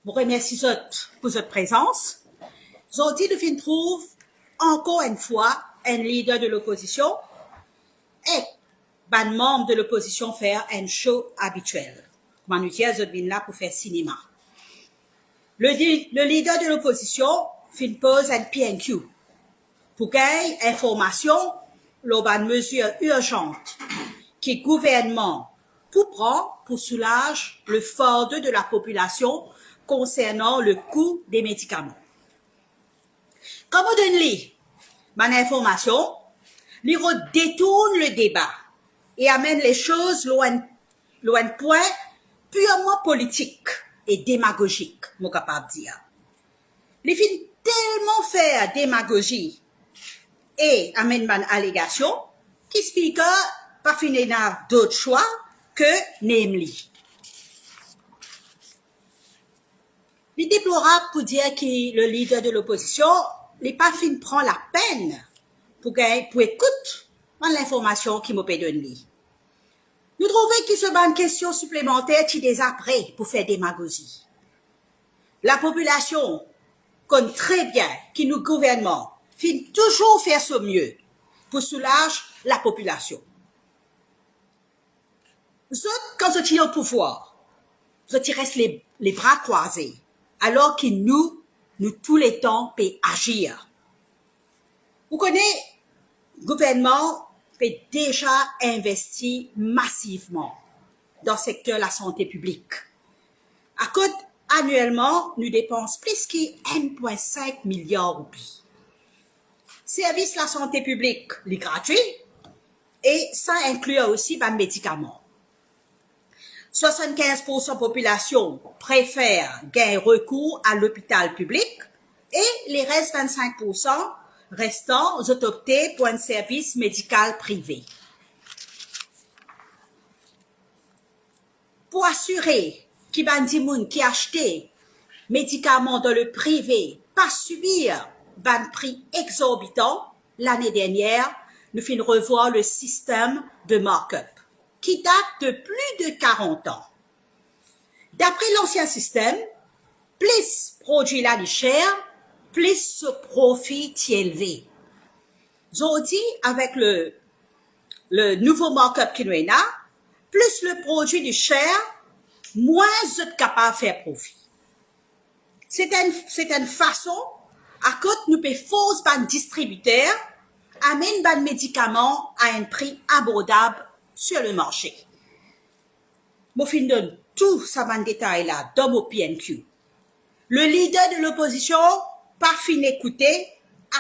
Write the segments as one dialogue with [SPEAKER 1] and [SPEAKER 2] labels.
[SPEAKER 1] vous remercie pour votre présence. Aujourd'hui, nous trouve encore une fois un leader de l'opposition et un membre de l'opposition faire un show habituel. Comment nous dire, nous là pour faire cinéma. Le leader de l'opposition pose un PNQ pour gagner information lors d'une mesure urgente que le gouvernement pour prendre pour soulager le fardeau de la population concernant le coût des médicaments. Comme on donne mon information, il détourne le débat et amène les choses loin de point purement politique et démagogique, je suis capable de dire. Il fait tellement faire démagogie et amène une allégation qui speaker pas finir d'autre choix que namely. Il est déplorable pour dire que le leader de l'opposition n'est pas fin prend la peine pour écouter l'information qui m'a donné. Nous trouvons qu'il se bat une question supplémentaire qui est après pour faire démagogie. La population connaît très bien que nous gouvernement fin toujours faire ce mieux pour soulager la population. Quand vous êtes au pouvoir, vous restez les bras croisés, alors que nous tous les temps, peut agir. Vous connaissez, le gouvernement peut déjà investir massivement dans le secteur de la santé publique. À côté, annuellement, nous dépensons plus que 1,5 milliard de roupies. Service de la santé publique, les gratuit, et ça inclut aussi les médicaments. 75% de la population préfère gagner recours à l'hôpital public et les restes 25% restants ont opté pour un service médical privé. Pour assurer qu'il y a des gens qui achètent médicaments dans le privé, pas subir un prix exorbitant, l'année dernière, nous finissons revoir le système de markup qui date de plus de 40 ans. D'après l'ancien système, plus produit là est cher, plus ce profit est élevé. Aujourd'hui, avec le nouveau markup qui nous est là, plus le produit est cher, moins vous êtes capable de faire profit. C'est une façon, à côté nous pouvons forcer un distributeur, amène un médicament à un prix abordable sur le marché. Je fin donne tout ça en détail là dans mon PNQ. Le leader de l'opposition pas fin écouter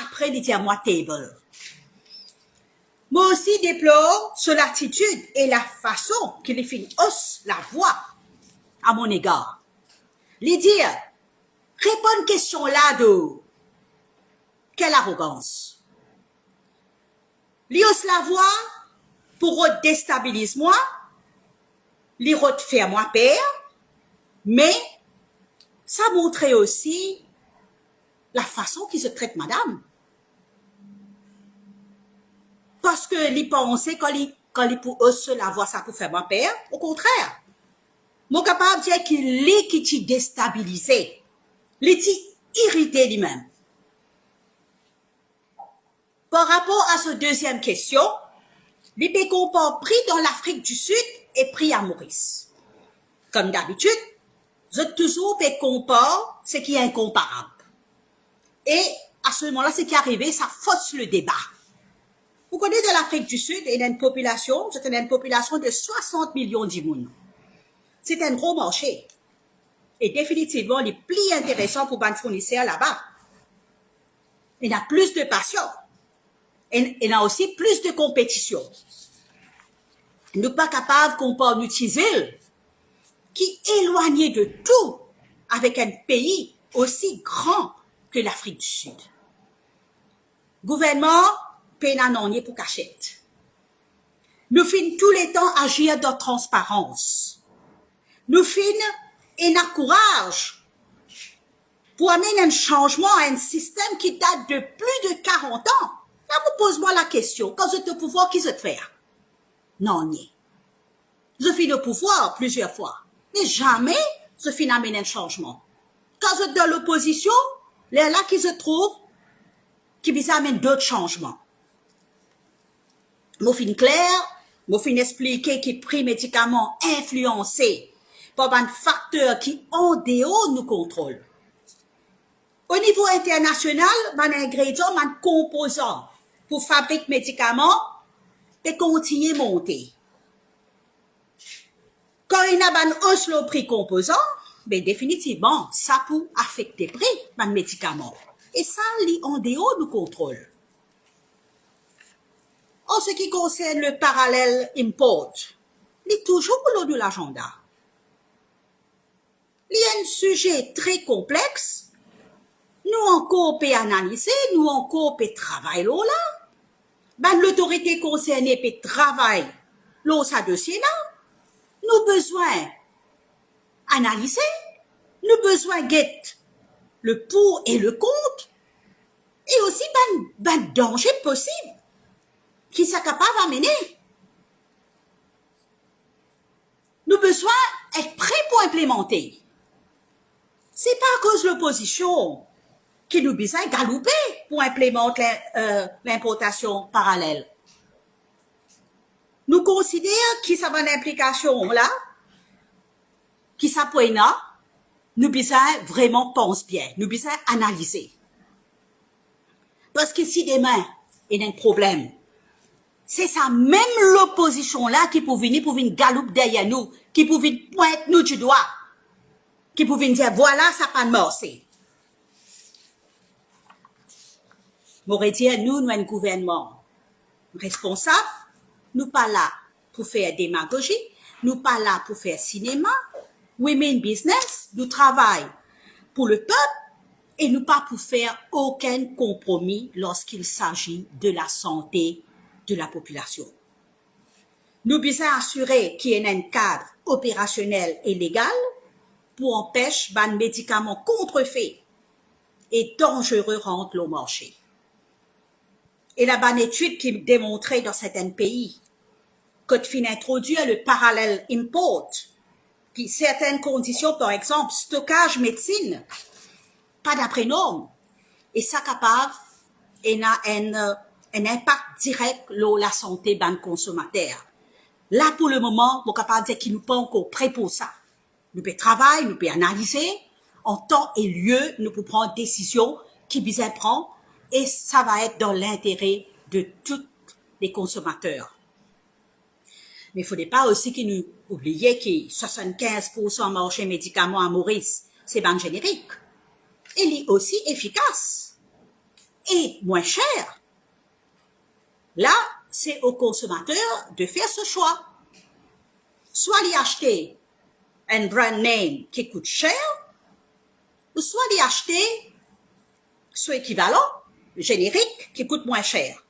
[SPEAKER 1] après il dit à moi table. Moi aussi déplore sur l'attitude et la façon qu'il fin hausse la voix à mon égard. Les dire répondre question là de quelle arrogance. Li hausse la voix pour déstabiliser moi, li faire moi peur, mais ça montrait aussi la façon qu'il se traite madame. Parce que li pensait quand il pour hausser la voix ça pour faire moi peur, au contraire. Mon capable de dire qu'il est qui t'y déstabilisé, li t'y irrité lui-même. Par rapport à cette deuxième question, les pays pris dans l'Afrique du Sud et pris à Maurice. Comme d'habitude, vous êtes toujours pays compare ce qui est incomparable. Et à ce moment-là, ce qui est arrivé, ça fausse le débat. Vous connaissez de l'Afrique du Sud, il y a une population, c'est une population de 60 millions d'hommes. C'est un gros marché. Et définitivement, il est plus intéressant pour les fournisseurs là-bas. Il y a plus de patients. Et il y a aussi plus de compétition. Nous ne sommes pas capables qu'on peut utiliser qui est éloigné de tout avec un pays aussi grand que l'Afrique du Sud. Gouvernement, pénanonier pour cachette. Nous finissons tous les temps agir dans transparence. Nous finissons et nous courage pour amener un changement à un système qui date de plus de 40 ans. Là, vous posez-moi la question, quand vous êtes au pouvoir, qui vous êtes faire? Non, nie. Vous finis au pouvoir plusieurs fois, mais jamais vous finissez amener un changement. Quand vous êtes dans l'opposition, là qui se trouve, qui vous amène d'autres changements. Moi, fin clair, moi, fin expliquer qui prix médicaments influencés par un facteur qui en dehors nous contrôle. Au niveau international, un ingrédient, un composant pour fabriquer médicaments, et continuer à monter. Quand il y a une hausse le prix composant, ben définitivement, ça peut affecter le prix des médicaments. Et ça, en dehors du contrôle. En ce qui concerne le parallèle import, il est toujours au de l'agenda. Il y a un sujet très complexe. Nous encore peut analyser, nous encore peut travailler là. Ben, l'autorité concernée peut travailler là, ça dossier là. Nous besoin analyser, nous besoin guetter le pour et le contre, et aussi ben danger possible qui sont capables d'amener. Nous besoin être prêts pour implémenter. C'est pas à cause de l'opposition qui nous besoin galouper pour implémenter l'importation parallèle. Nous considérons que ça va une implication là, qui ça peut là, nous besoin vraiment penser bien, nous besoin analyser. Parce que si demain, il y a un problème, c'est ça même l'opposition là qui peut venir galouper derrière nous, qui peut venir pointer nous du doigt, qui peut venir dire voilà ça pas de morcer. M'aurait dit nous un gouvernement responsable, nous pas là pour faire démagogie, nous pas là pour faire cinéma, women business, nous travaillons pour le peuple et nous pas pour faire aucun compromis lorsqu'il s'agit de la santé de la population. Nous devons assurer qu'il y ait un cadre opérationnel et légal pour empêcher les médicaments contrefaits et dangereux rentrent au marché. Et la bonne étude qui démontrait dans certains pays que fin introduire le parallèle import, puis certaines conditions, par exemple, stockage médecine, pas d'après normes, et ça capable, et a un impact direct sur la santé des consommateurs. Là, pour le moment, on est capable de dire qu'il nous pas encore prêt pour ça. Nous pouvons travailler, nous pouvons analyser, en temps et lieu, nous pouvons prendre des décisions qui besoin prendre, et ça va être dans l'intérêt de tous les consommateurs. Mais il ne faudrait pas aussi qu'il nous oublier que 75% marché médicaments à Maurice, c'est ban générique. Il est aussi efficace et moins cher. Là, c'est au consommateur de faire ce choix. Soit d'y acheter un brand name qui coûte cher, ou soit d'y acheter ce équivalent, générique, qui coûte moins cher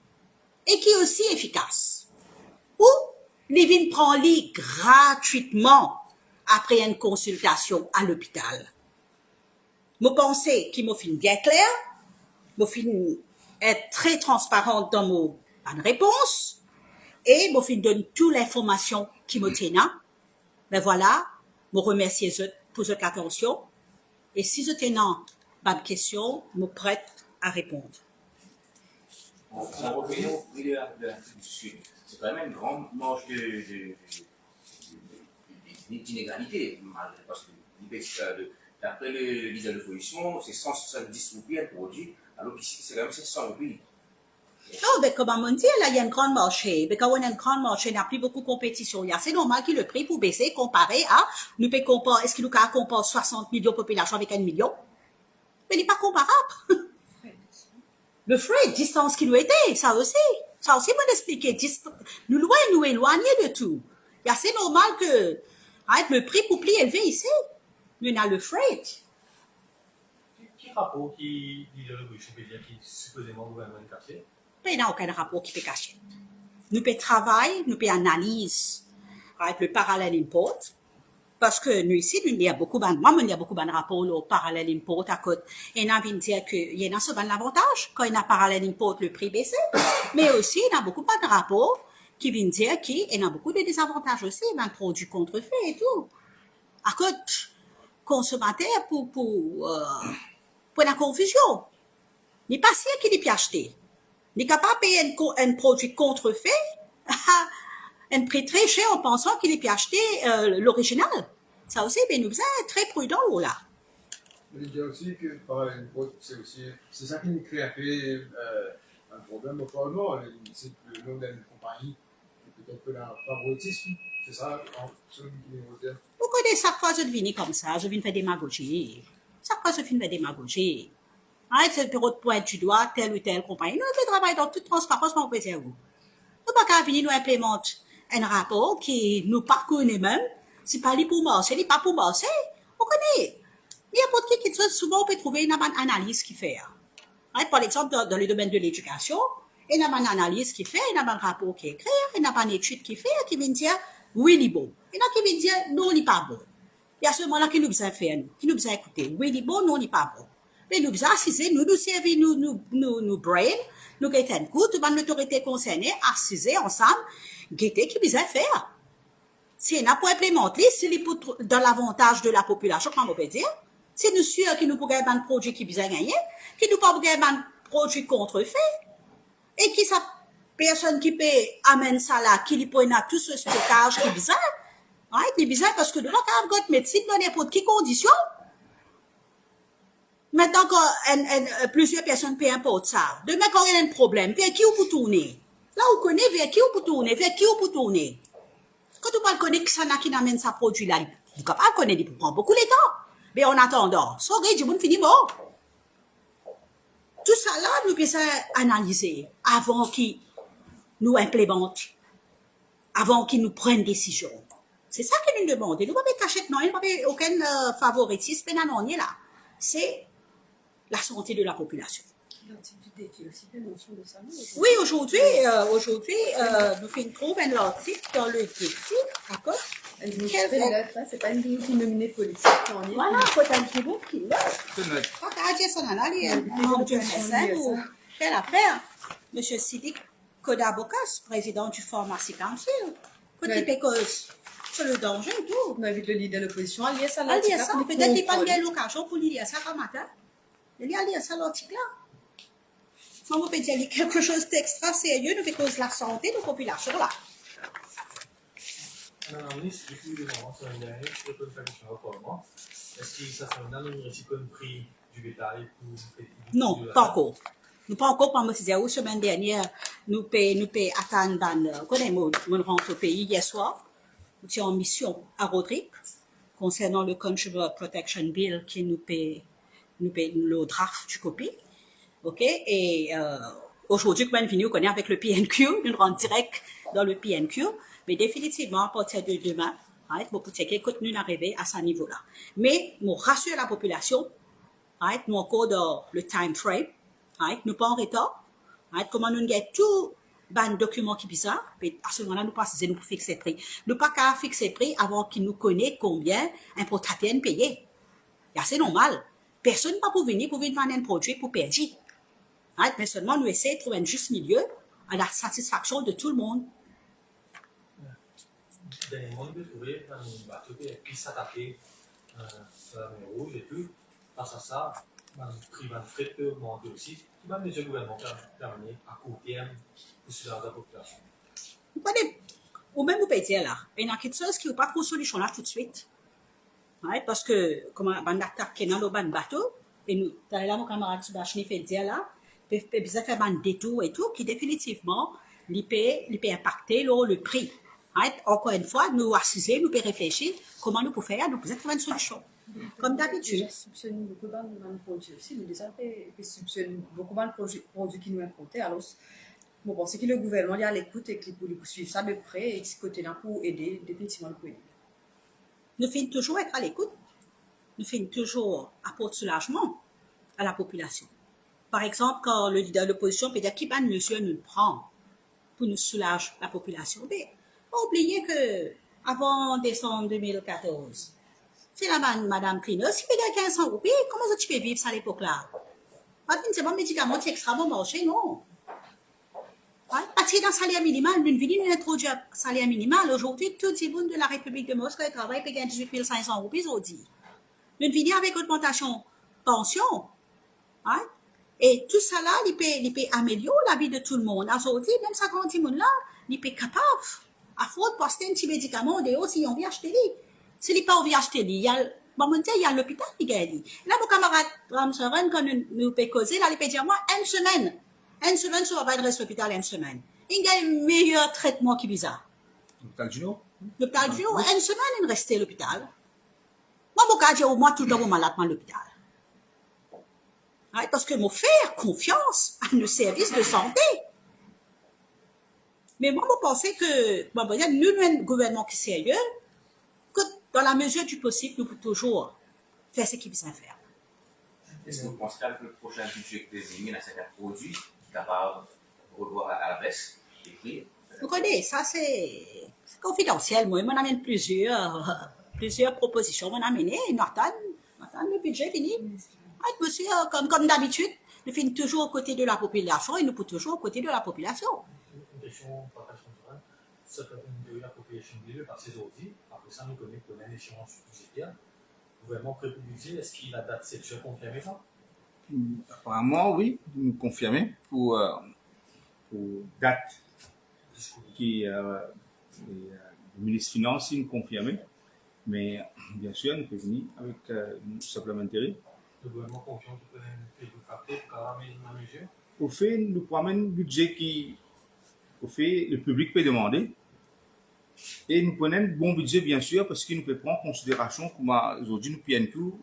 [SPEAKER 1] et qui est aussi efficace. Ou les vignes prend-les gratuitement après une consultation à l'hôpital. Je pense qu'il m'a fait bien clair, m'a fait être très transparente dans mon réponse et m'a fait donner toute l'information qui me tient. Mais voilà, je remercie pour votre attention et si vous avez une question, je suis prête à répondre.
[SPEAKER 2] La rébellion de l'Afrique du Sud, c'est quand même une grande marge d'inégalité, parce que d'après le visa de pollution, c'est 170 roupies un produit, alors qu'ici, c'est quand même 700 roupies.
[SPEAKER 1] Oh, ben, comme on dit, là, il y a un grand marché. Ben, quand on a un grand marché, il n'y a plus beaucoup de compétition. C'est normal que le prix pour baisser comparé à, nous peut comparer, est-ce que nous compare 60 millions de population avec 1 million? Mais il n'est pas comparable. Le frais, distance qui nous était, ça aussi, moi expliquer, nous loin, nous éloigner de tout. C'est normal que, avec le prix pour plus élevé ici, nous avons le frais.
[SPEAKER 3] Qui rapport qui dit le Wikipédia qui supposément gouvernement de cacher?
[SPEAKER 1] Il n'y a aucun rapport qui peut cacher. Nous peut travailler, nous peut analyser avec le parallèle import, parce que nous ici, il y a beaucoup de rapports au parallèle import à côté. Et on a envie de dire qu'il y a souvent l'avantage quand il y a parallèle import, le prix baisse, mais aussi il y a beaucoup de rapports qui viennent dire qu'il y a beaucoup de désavantages aussi, un produit contrefaits et tout. À côté, consommateurs pour la confusion. N'est pas sûr qu'il est pu acheter. N'est capable de payer un produit contrefait à un prix très cher en pensant qu'il est pu acheter l'original. Ça aussi, ben, nous sommes très prudents là.
[SPEAKER 4] Je dis aussi que c'est ça qui nous crée un peu un problème au Parlement. C'est le nom d'une compagnie, peut-être que la favoritisme, c'est ça, celui qui est moderne.
[SPEAKER 1] Vous connaissez, chaque fois que je viens comme ça, je viens faire démagogie. Chaque fois que je viens faire démagogie. Arrête ce bureau de pointe du doigt, telle ou telle compagnie. Nous travaillons dans toute transparence, mais on peut dire où. Nous pas qu'à venir nous implémenter un rapport qui nous pas connaît même. C'est pas lui pour marcher, c'est pas pour marcher. On connaît. N'importe qui souvent on peut trouver une analyse qui fait. Par exemple, dans le domaine de l'éducation, il y a une analyse qui fait, il y a un rapport qui écrit, il y a une étude qui fait, qui vient dire oui, il est bon. Il y en a qui viennent dire non, il n'est pas bon. Il y a ce moment-là qui nous a fait, qui nous a écouté. Oui, il est bon, non, il n'est pas bon. Mais nous a assisé, nous servons, nous brain, nous guettons un coup, tout l'autorité concernée, assisé ensemble, guetter qui nous a fait. Si on a pour implémenter, si c'est dans l'avantage de la population, comment on peut dire, c'est nous sûr qui nous pourrait un produit qui nous a gagné, qui nous pourrait un produit contrefait, et qui ça, personne qui peut amener ça là, qui lui prenne tout ce stockage qui est bizarre. Ouais, c'est bizarre parce que nous avons une médecine dans n'importe quelle condition. Maintenant que plusieurs personnes peuvent importer ça, demain quand il y a un problème, vers qui on peut tourner? Là, on connaît vers qui on peut tourner, vers qui on peut tourner. Quand on ne connaît que ça n'a qui amène sa produit là, on ne peut pas connaître, il prend beaucoup de temps. Mais en attendant, ça, du monde finit mort. Tout ça là, nous pouvons analyser avant qu'ils nous implémentent, avant qu'ils nous prennent décision. C'est ça que nous demandons. Nous ne pouvons pas cacher non, il n'y a pas aucun favoritisme, non, on est là. C'est la santé de la population. Oui, aujourd'hui, nous trouvons un article dans le défi, d'accord?
[SPEAKER 5] C'est pas une qui nominée politique.
[SPEAKER 1] Voilà, il faut un tribunal qui l'a. Quand tu as dit ça, quelle affaire? Monsieur Sidik Kodabokas, président du Pharmacy Council, côté pécose. C'est le danger et tout.
[SPEAKER 5] On invite le leader de l'opposition à lire ça.
[SPEAKER 1] Peut-être qu'il n'y a pas de l'occasion pour lire ça comme matin. Il y a lire ça l'article-là. On peut dire quelque chose d'extra sérieux, nous fait cause la santé de la population là.
[SPEAKER 3] Madame la ministre, depuis le moment, c'est un dernier, je peux faire question au Parlement. Est-ce que ça fait un un prix du bétail pour...
[SPEAKER 1] Non, pas encore. Nous pas encore, comme je disais, la semaine dernière, nous payons attendre, quand on rentre au pays hier soir, nous étions en mission à Rodrigue, concernant le Consumer Protection Bill qui nous paye le draft du copie. OK? Et aujourd'hui, comme on connaît avec le PNQ, nous rentrons direct dans le PNQ, mais définitivement, à partir de demain, pour que nous arriver à ce niveau-là. Mais, nous rassurer la population, nous encore dans le time frame, nous pas en retard, comment nous avons tout un document qui est bizarre, mais à ce moment-là, nous pas nous fixer le prix. Nous pas qu'à fixer le prix avant qu'ils nous connaissent combien un importateur payer. C'est normal. Personne ne peut pas venir vendre un produit pour perdre. Mais seulement nous essayons de trouver un juste milieu à la satisfaction de tout le monde.
[SPEAKER 3] Dernièrement, on peut trouver un bateau qui s'attaquait sur la mer Rouge et tout. Face à ça, le prix de fret peut augmenter aussi. Qui va mesure le gouvernement terminer à court terme pour soulager la population?
[SPEAKER 1] Ou même vous pouvez dire là, il y a quelque chose qui n'est pas trop solution là tout de suite. Parce que, comme on attaque dans le bateau, et nous, là, mon camarade Subhashini fait dire là, il peut faire un détour et tout, qui définitivement, il peut impacter le prix. Encore une fois, nous assiser, nous pouvons réfléchir comment nous pouvons faire, nous pouvons trouver une solution. Comme d'habitude.
[SPEAKER 5] Nous soupçonnons beaucoup de produits aussi, nous soupçonnons beaucoup de produits qui nous importent. Alors, je pense que le gouvernement est à l'écoute et qu'il peut suivre ça de près et ce côté-là pour aider, définitivement pour aider.
[SPEAKER 1] Nous finissons toujours être à l'écoute. Nous finissons toujours apporter soulagement à la population. Par exemple, quand le leader de l'opposition peut dire qui va mesure nous prend pour nous soulager la population. Mais oubliez que avant décembre 2014, c'est la madame Clinos qui paye 1500 roupies. Comment tu peux vivre ça à l'époque-là? C'est pas un médicament qui est extrêmement marché, non. Parce que dans le salaire minimal, nous venons d'introduire le salaire minimal. Aujourd'hui, tout le monde de la République de Moscou travaille pour 18 500 roupies aujourd'hui. Nous venons avec augmentation pension. Hein? Et tout ça là, il peut améliorer la vie de tout le monde. Aujourd'hui, même ça grand monde là, il peut capable à faute poster un petit médicament de haut si on vient acheter lui. Si il pas vient acheter lui, il y a il y a l'hôpital qui gagne. Là, mon camarade Ramseren, quand nous peut causer, là, il peut dire moi une semaine, ça va pas être l'hôpital une semaine. Il gagne un meilleur traitement qui bizarre.
[SPEAKER 2] L'hôpital du Nord.
[SPEAKER 1] L'hôpital du Nord, une semaine, il reste à l'hôpital. Moi, mon cas, au moins tout le temps malade à l'hôpital. Parce que moi, faire confiance à nos services de santé. Mais moi, je pensais que, nous, un gouvernement qui est sérieux, que dans la mesure du possible, nous pouvons toujours faire ce qu'il besoin faire.
[SPEAKER 2] Est-ce que vous pensez qu'avec le prochain budget désigné dans certains produits, qui est capable de revoir à la baisse les prix?
[SPEAKER 1] Vous connaissez, ça c'est confidentiel. Moi, on amène plusieurs propositions. On a amené, Nathan, le budget fini. Monsieur, comme d'habitude, nous finissons toujours aux côtés de la population et nous pouvons toujours aux côtés de la population.
[SPEAKER 3] Une question, ça peut être de la population parce que aujourd'hui, après ça, nous connaissons une échéance budgétaire. Le gouvernement prépublié, est-ce qu'il a date cette confirmée ça?
[SPEAKER 6] Apparemment, oui, nous confirmons pour date qui le ministre des Finances nous confirme. Mais bien sûr, nous faisons avec une supplémentaire.
[SPEAKER 3] Le gouvernement confiant qu'il peut nous frapper pour amener une mesure.
[SPEAKER 6] Au fait, nous prenons un budget qui, au fait, le public peut demander. Et nous prenons un bon budget, bien sûr, parce que nous pouvons prendre en considération qu'aujourd'hui, nous payons tout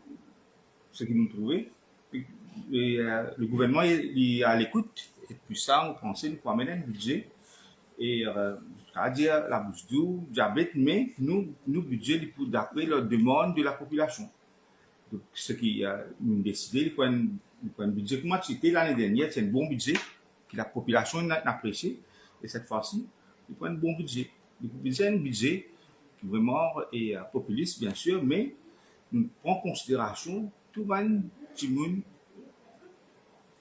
[SPEAKER 6] ce que nous trouvons. Le gouvernement est à l'écoute. Et puis ça, on pensait nous prenons un budget. Et c'est-à-dire la bourse d'eau, diabète, mais nous budget pour d'après la demande de la population. Donc, ce qui nous décidé, il faut un budget. Comment c'était l'année dernière, c'est un bon budget que la population a apprécié. Et cette fois-ci, il faut un bon budget. C'est un budget qui vraiment est populiste, bien sûr, mais nous prenons en considération tout le monde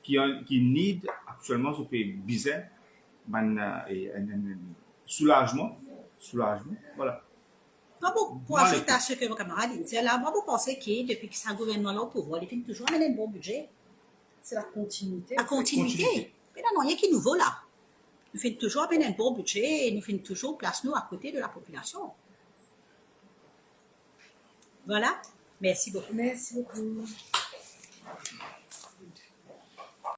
[SPEAKER 6] qui need actuellement ce pays bizarre, un soulagement, voilà.
[SPEAKER 1] Pour ajouter à ce que mon camarade dit, là, moi, vous pensez que depuis que c'est un gouvernement là au pouvoir, il fait toujours amener un bon budget.
[SPEAKER 5] C'est la continuité.
[SPEAKER 1] La continuité. Mais là, non, il y a qui est nouveau là. Nous faisons toujours amener un bon budget et nous faisons toujours place nous à côté de la population. Voilà. Merci beaucoup.
[SPEAKER 5] Merci beaucoup.